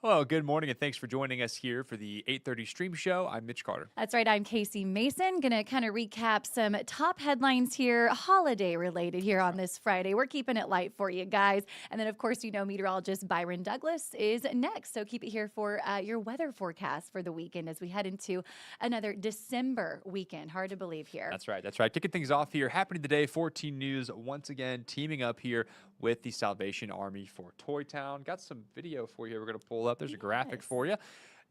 Hello, good morning, and thanks for joining us here for the 8:30 stream show. I'm Mitch Carter. That's right. I'm Casey Mason. Going to kind of recap some top headlines here, holiday related here on this Friday. We're keeping it light for you guys. And then, of course, meteorologist Byron Douglas is next. So keep it here for your weather forecast for the weekend as we head into another December weekend. Hard to believe here. That's right. That's right. Kicking things off here. Happening today, 14 News once again teaming up here with the Salvation Army for Toy Town. Got some video for you. We're going to pull up. There's a graphic for you.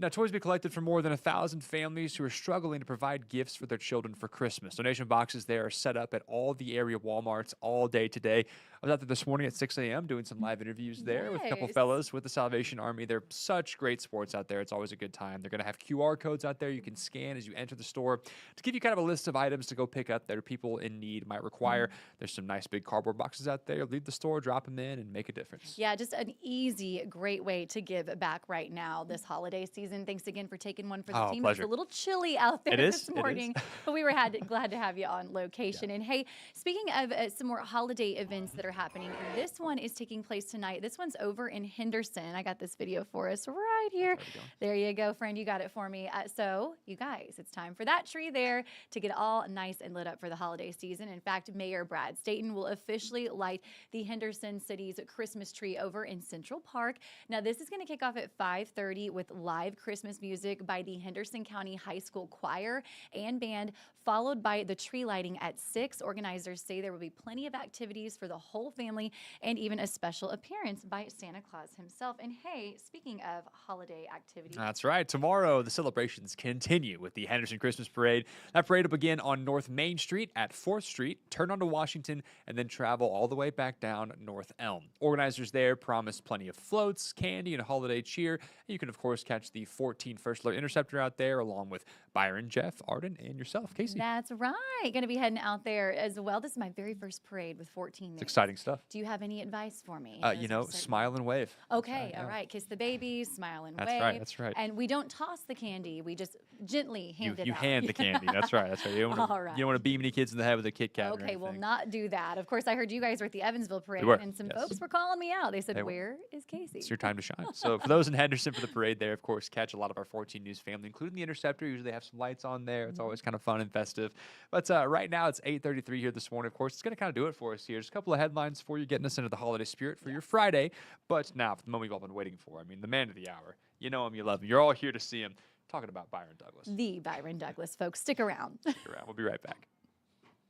Now, toys will be collected for more than 1,000 families who are struggling to provide gifts for their children for Christmas. Donation boxes there are set up at all the area Walmarts all day today. I was out there this morning at 6 a.m. doing some live interviews there with a couple fellows with the Salvation Army. They're such great sports out there. It's always a good time. They're going to have QR codes out there you can scan as you enter the store to give you kind of a list of items to go pick up that people in need might require. There's some nice big cardboard boxes out there. Leave the store, drop them in, and make a difference. Yeah, just an easy, great way to give back right now this holiday season. Thanks again for taking one for the team. Pleasure. It's a little chilly out there this morning, but we were glad to have you on location. Yeah. And hey, speaking of some more holiday events that are happening, this one is taking place tonight. This one's over in Henderson. I got this video for us right here. There you go, friend. You got it for me. So you guys, it's time for that tree there to get all nice and lit up for the holiday season. In fact, Mayor Brad Staten will officially light the Henderson City's Christmas tree over in Central Park. Now, this is going to kick off at 5:30 with live Christmas music by the Henderson County High School Choir and Band, followed by the tree lighting at 6. Organizers say there will be plenty of activities for the whole family and even a special appearance by Santa Claus himself. And hey, speaking of holiday activities. That's right. Tomorrow, the celebrations continue with the Henderson Christmas Parade. That parade will begin on North Main Street at 4th Street, turn onto Washington, and then travel all the way back down North Elm. Organizers there promise plenty of floats, candy, and holiday cheer. And you can, of course, catch the 14 First Alert Interceptor out there, along with Byron, Jeff, Arden, and yourself, Casey. That's right. Going to be heading out there as well. This is my very first parade with 14 News. It's exciting stuff. Do you have any advice for me? Smile and wave. Okay, all right. Kiss the babies, smile and wave. That's right. And we don't toss the candy. We just gently hand it out. You hand the candy. That's right. You don't want to beam any kids in the head with a Kit Kat. Okay, we'll not do that. Of course, I heard you guys were at the Evansville parade, and some folks were calling me out. They said, "Where is Casey?" It's your time to shine. So for those in Henderson for the parade there, of course, catch a lot of our 14 News family, including the Interceptor. Usually they have some lights on there. It's always kind of fun and festive. But right now it's 8:33 here this morning. Of course, it's going to kind of do it for us here. Just a couple of headlines for you, getting us into the holiday spirit for your Friday. But now, for the moment we've all been waiting for. I mean, the man of the hour. You know him, you love him. You're all here to see him. Talking about Byron Douglas. The Byron Douglas, folks. Stick around. Stick around. We'll be right back.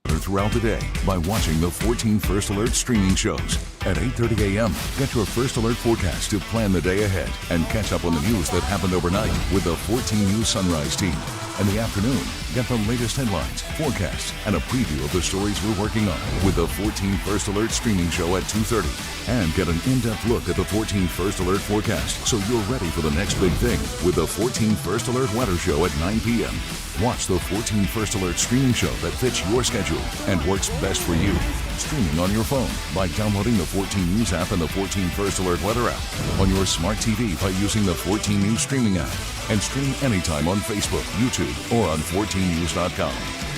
Throughout the day by watching the 14 First Alert streaming shows. At 8:30 a.m., get your First Alert forecast to plan the day ahead and catch up on the news that happened overnight with the 14 News Sunrise team. In the afternoon, get the latest headlines, forecasts, and a preview of the stories we're working on with the 14 First Alert streaming show at 2:30. And get an in-depth look at the 14 First Alert forecast so you're ready for the next big thing with the 14 First Alert weather show at 9 p.m. Watch the 14 First Alert streaming show that fits your schedule and works best for you. Streaming on your phone by downloading the 14 News app and the 14 First Alert weather app. On your smart TV by using the 14 News streaming app. And stream anytime on Facebook, YouTube, or on 14news.com.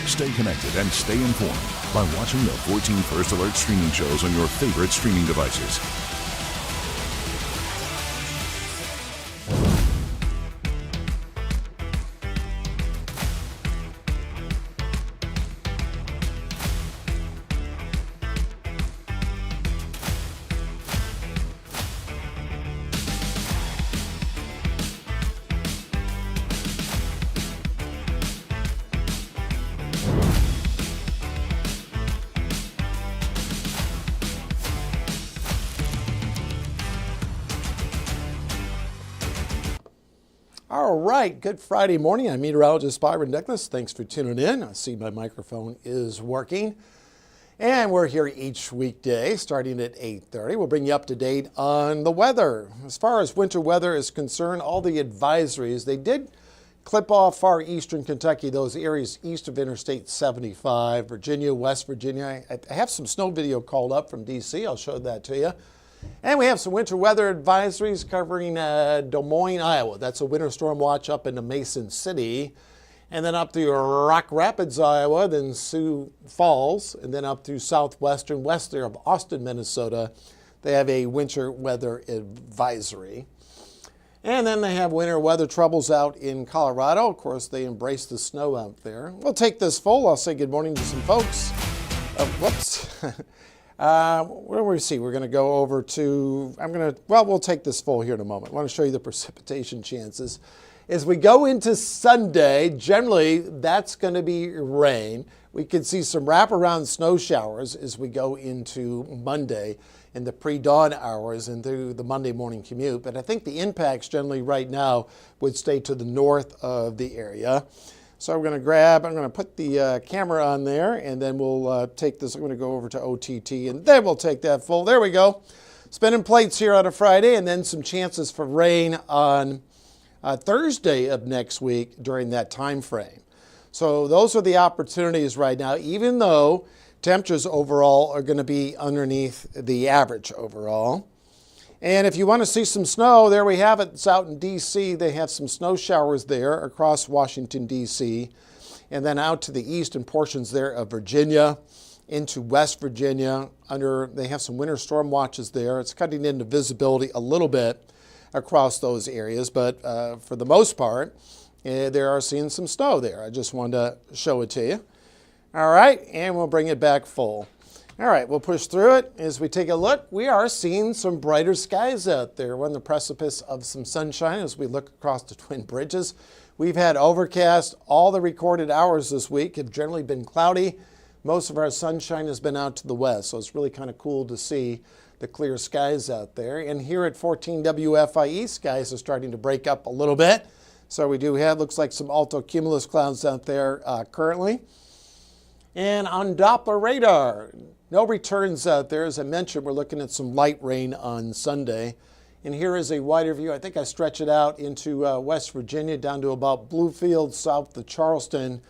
Stay connected and stay informed by watching the 14 First Alert streaming shows on your favorite streaming devices. All right, good Friday morning. I'm meteorologist Byron Douglas. Thanks for tuning in. I see my microphone is working. And we're here each weekday starting at 8:30. We'll bring you up to date on the weather. As far as winter weather is concerned, all the advisories, they did clip off far eastern Kentucky, those areas east of Interstate 75, Virginia, West Virginia. I have some snow video called up from D.C. I'll show that to you. And we have some winter weather advisories covering Des Moines, Iowa. That's a winter storm watch up into Mason City. And then up through Rock Rapids, Iowa, then Sioux Falls, and then up through southwestern, west there of Austin, Minnesota. They have a winter weather advisory. And then they have winter weather troubles out in Colorado. Of course, they embrace the snow out there. We'll take this full. I'll say good morning to some folks. Whoops. Where do we see? We're going to go over to, we'll take this full here in a moment. I want to show you the precipitation chances. As we go into Sunday, generally that's going to be rain. We could see some wraparound snow showers as we go into Monday in the pre-dawn hours and through the Monday morning commute. But I think the impacts generally right now would stay to the north of the area. So I'm going to put the camera on there, and then we'll take this. I'm going to go over to OTT, and then we'll take that full. There we go. Spinning plates here on a Friday, and then some chances for rain on Thursday of next week during that time frame. So those are the opportunities right now, even though temperatures overall are going to be underneath the average overall. And if you want to see some snow, there we have it. It's out in D.C. They have some snow showers there across Washington, D.C., and then out to the eastern portions there of Virginia into West Virginia. They have some winter storm watches there. It's cutting into visibility a little bit across those areas, but for the most part, they are seeing some snow there. I just wanted to show it to you. All right, and we'll bring it back full. All right, we'll push through it. As we take a look, we are seeing some brighter skies out there. We're on the precipice of some sunshine as we look across the Twin Bridges. We've had overcast. All the recorded hours this week have generally been cloudy. Most of our sunshine has been out to the west, so it's really kind of cool to see the clear skies out there. And here at 14 WFIE, skies are starting to break up a little bit. So we do have, looks like some altocumulus clouds out there currently. And on Doppler radar, no returns out there. As I mentioned, we're looking at some light rain on Sunday. And here is a wider view. I think I stretch it out into West Virginia down to about Bluefield, south of Charleston.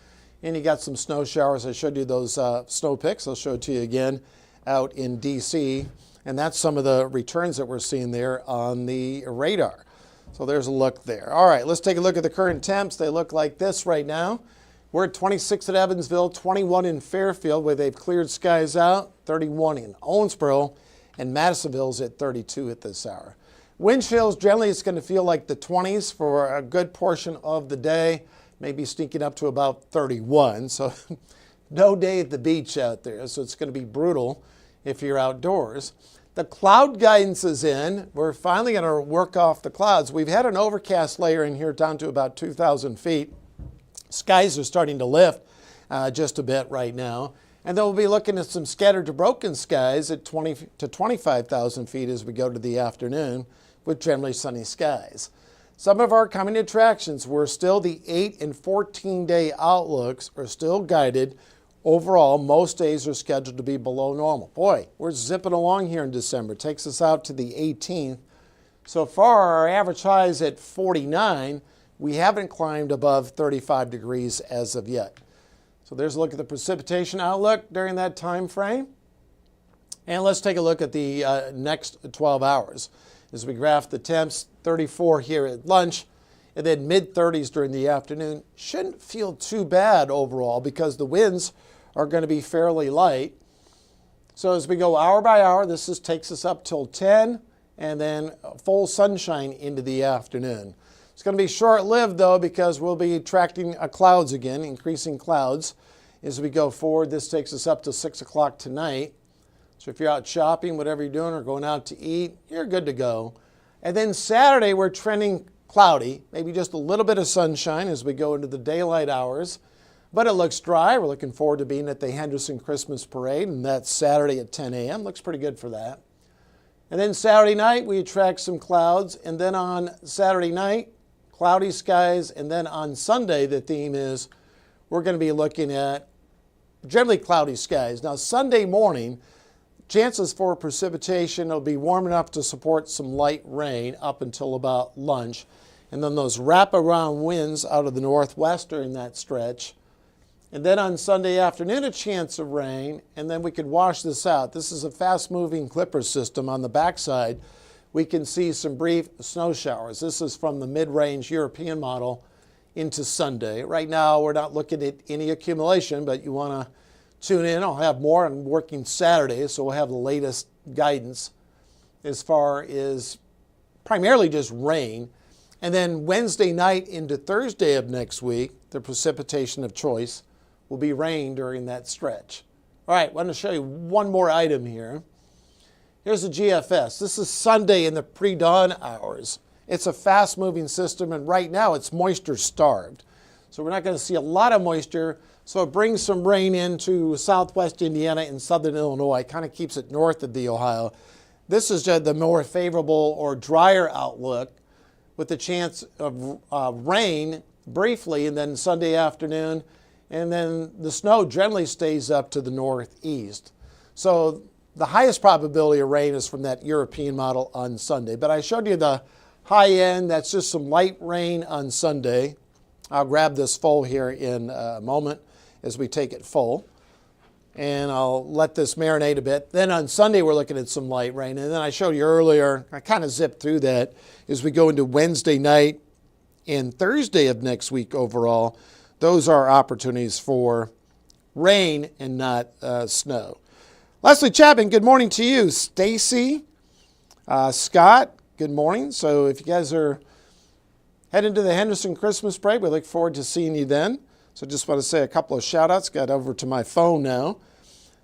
And you got some snow showers. I showed you those snow pics. I'll show it to you again out in D.C. And that's some of the returns that we're seeing there on the radar. So there's a look there. All right, let's take a look at the current temps. They look like this right now. We're at 26 at Evansville, 21 in Fairfield, where they've cleared skies out, 31 in Owensboro, and Madisonville's at 32 at this hour. Wind chills, generally it's going to feel like the 20s for a good portion of the day, maybe sneaking up to about 31. So no day at the beach out there, so it's going to be brutal if you're outdoors. The cloud guidance is in. We're finally going to work off the clouds. We've had an overcast layer in here down to about 2,000 feet. Skies are starting to lift just a bit right now. And then we'll be looking at some scattered to broken skies at 20 to 25,000 feet as we go to the afternoon with generally sunny skies. Some of our coming attractions were still the 8 and 14 day outlooks are still guided. Overall, most days are scheduled to be below normal. Boy, we're zipping along here in December. It takes us out to the 18th. So far, our average high is at 49. We haven't climbed above 35 degrees as of yet. So there's a look at the precipitation outlook during that time frame. And let's take a look at the next 12 hours. As we graph the temps, 34 here at lunch, and then mid-30s during the afternoon. Shouldn't feel too bad overall because the winds are going to be fairly light. So as we go hour by hour, this takes us up till 10, and then full sunshine into the afternoon. It's going to be short-lived, though, because we'll be attracting clouds again, increasing clouds. As we go forward, this takes us up to 6 o'clock tonight. So if you're out shopping, whatever you're doing, or going out to eat, you're good to go. And then Saturday, we're trending cloudy, maybe just a little bit of sunshine as we go into the daylight hours. But it looks dry. We're looking forward to being at the Henderson Christmas Parade, and that's Saturday at 10 a.m. Looks pretty good for that. And then Saturday night, we attract some clouds. And then on Saturday night, cloudy skies, and then on Sunday, the theme is we're going to be looking at generally cloudy skies. Now, Sunday morning, chances for precipitation will be warm enough to support some light rain up until about lunch. And then those wraparound winds out of the northwest during that stretch. And then on Sunday afternoon, a chance of rain, and then we could wash this out. This is a fast-moving Clipper system on the backside. We can see some brief snow showers. This is from the mid-range European model into Sunday. Right now, we're not looking at any accumulation, but you want to tune in. I'll have more on working Saturday, so we'll have the latest guidance as far as primarily just rain. And then Wednesday night into Thursday of next week, the precipitation of choice will be rain during that stretch. All right, I want to show you one more item here. Here's the GFS. This is Sunday in the pre-dawn hours. It's a fast-moving system, and right now it's moisture-starved. So we're not going to see a lot of moisture, so it brings some rain into southwest Indiana and southern Illinois. Kind of keeps it north of the Ohio. This is the more favorable or drier outlook with the chance of rain briefly, and then Sunday afternoon, and then the snow generally stays up to the northeast. So the highest probability of rain is from that European model on Sunday. But I showed you the high end. That's just some light rain on Sunday. I'll grab this full here in a moment as we take it full. And I'll let this marinate a bit. Then on Sunday, we're looking at some light rain. And then I showed you earlier, I kind of zipped through that, as we go into Wednesday night and Thursday of next week overall. Those are opportunities for rain and not snow. Leslie Chapman, good morning to you. Stacy, Scott, good morning. So if you guys are heading to the Henderson Christmas break, we look forward to seeing you then. So just want to say a couple of shout outs. Got over to my phone now.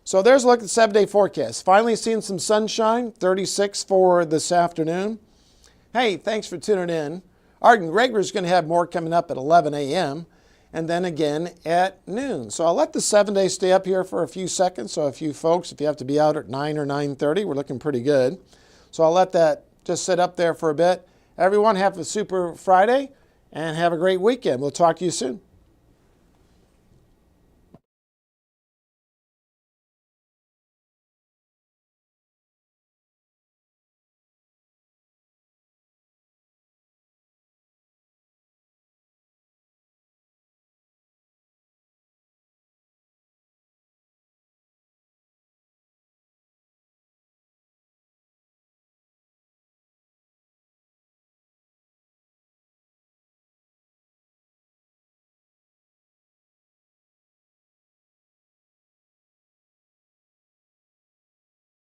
So there's a look at the 7-day forecast. Finally seeing some sunshine, 36 for this afternoon. Hey, thanks for tuning in. Arden Greger's going to have more coming up at 11 a.m. and then again at noon. So I'll let the 7-day stay up here for a few seconds. So a few folks, if you have to be out at 9 or 9:30, we're looking pretty good. So I'll let that just sit up there for a bit. Everyone have a super Friday and have a great weekend. We'll talk to you soon.